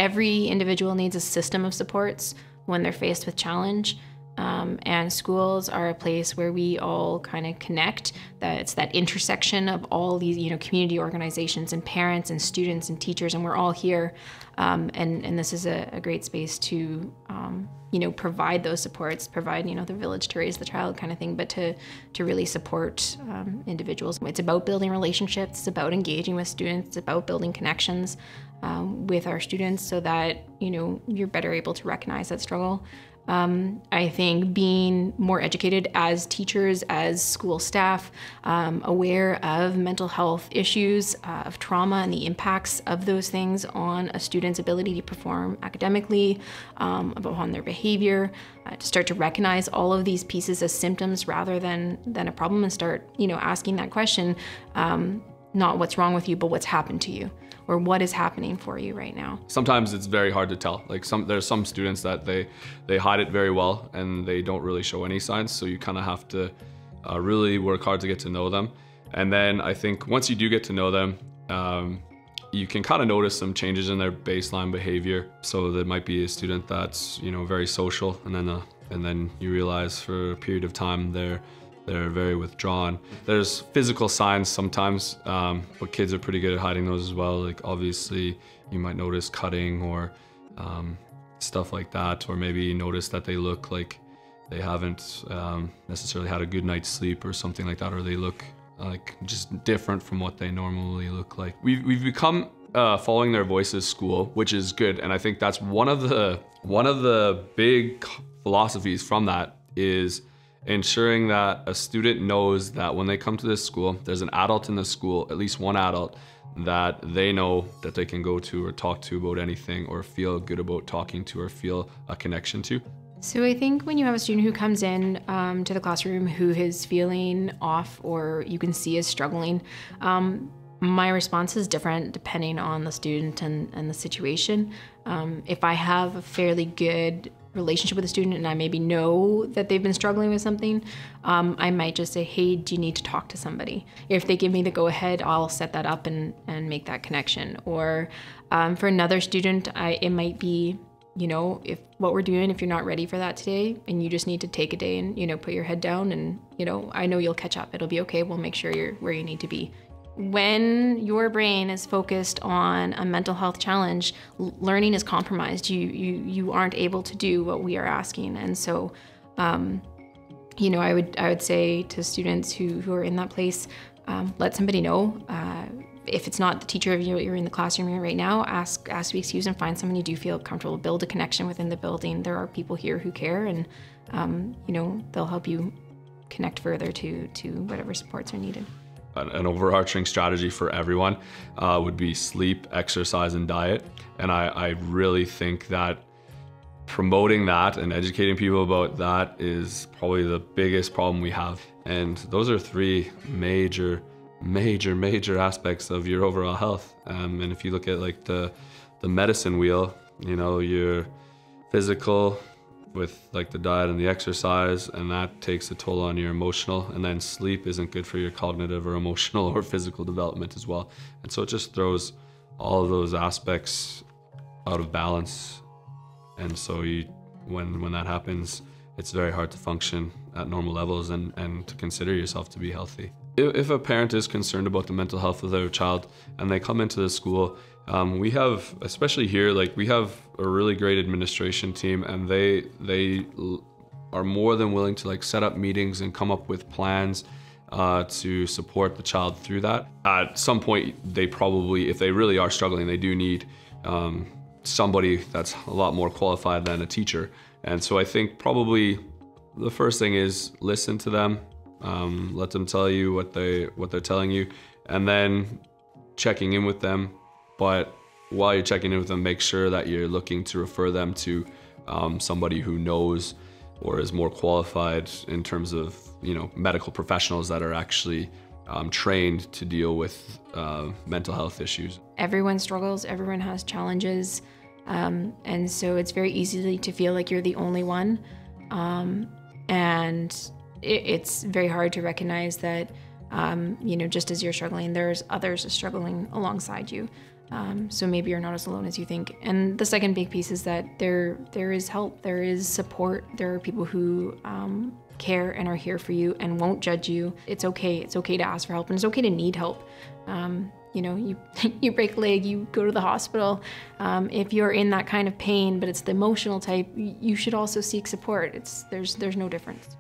Every individual needs a system of supports when they're faced with challenge. And schools are a place where we all kind of connect. That it's that intersection of all these, community organizations and parents and students and teachers, and we're all here. And this is a great space to, provide those supports, provide, the village to raise the child kind of thing, but to really support individuals. It's about building relationships, it's about engaging with students, it's about building connections with our students so that, you're better able to recognize that struggle. I think being more educated as teachers, as school staff, aware of mental health issues, of trauma and the impacts of those things on a student's ability to perform academically, upon their behavior, to start to recognize all of these pieces as symptoms rather than a problem, and start, asking that question, not what's wrong with you, but what's happened to you, or what is happening for you right now. Sometimes it's very hard to tell. Like there's some students that they hide it very well and they don't really show any signs, so you kind of have to really work hard to get to know them. And then I think once you do get to know them, you can kind of notice some changes in their baseline behavior. So there might be a student that's very social, and then you realize for a period of time they're very withdrawn. There's physical signs sometimes, but kids are pretty good at hiding those as well. Like obviously you might notice cutting or stuff like that, or maybe you notice that they look like they haven't necessarily had a good night's sleep or something like that, or they look like just different from what they normally look like. We've become following their voices school, which is good, and I think that's one of the big philosophies from that is ensuring that a student knows that when they come to this school, there's an adult in the school, at least one adult, that they know that they can go to or talk to about anything, or feel good about talking to, or feel a connection to. So I think when you have a student who comes in to the classroom who is feeling off, or you can see is struggling, my response is different depending on the student and the situation. If I have a fairly good relationship with a student and I maybe know that they've been struggling with something, I might just say, hey, do you need to talk to somebody? If they give me the go ahead, I'll set that up and make that connection. Or for another student, it might be, if what we're doing, if you're not ready for that today and you just need to take a day and, put your head down and, I know you'll catch up. It'll be okay. We'll make sure you're where you need to be. When your brain is focused on a mental health challenge, learning is compromised. You aren't able to do what we are asking. And so, I would say to students who are in that place, let somebody know. If it's not the teacher you're in the classroom here right now, ask to be excused and find someone you do feel comfortable. Build a connection within the building. There are people here who care, and they'll help you connect further to whatever supports are needed. An overarching strategy for everyone would be sleep, exercise, and diet. And I really think that promoting that and educating people about that is probably the biggest problem we have. And those are three major aspects of your overall health. And if you look at like the medicine wheel, your physical, with like the diet and the exercise, and that takes a toll on your emotional, and then sleep isn't good for your cognitive or emotional or physical development as well. And so it just throws all of those aspects out of balance. And so when that happens, it's very hard to function at normal levels and to consider yourself to be healthy. If a parent is concerned about the mental health of their child and they come into the school, we have, especially here, we have a really great administration team, and they are more than willing to set up meetings and come up with plans to support the child through that. At some point, they probably, if they really are struggling, they do need somebody that's a lot more qualified than a teacher. And so I think probably the first thing is listen to them, let them tell you what they're telling you, and then checking in with them. But while you're checking in with them, make sure that you're looking to refer them to somebody who knows or is more qualified in terms of medical professionals that are actually trained to deal with mental health issues. Everyone struggles, everyone has challenges, and so it's very easy to feel like you're the only one, and it's very hard to recognize that just as you're struggling, there's others struggling alongside you. So maybe you're not as alone as you think. And the second big piece is that there is help, there is support. There are people who care and are here for you and won't judge you. It's okay. It's okay to ask for help, and it's okay to need help. You know, you break a leg, you go to the hospital. If you're in that kind of pain, but it's the emotional type, you should also seek support. There's no difference.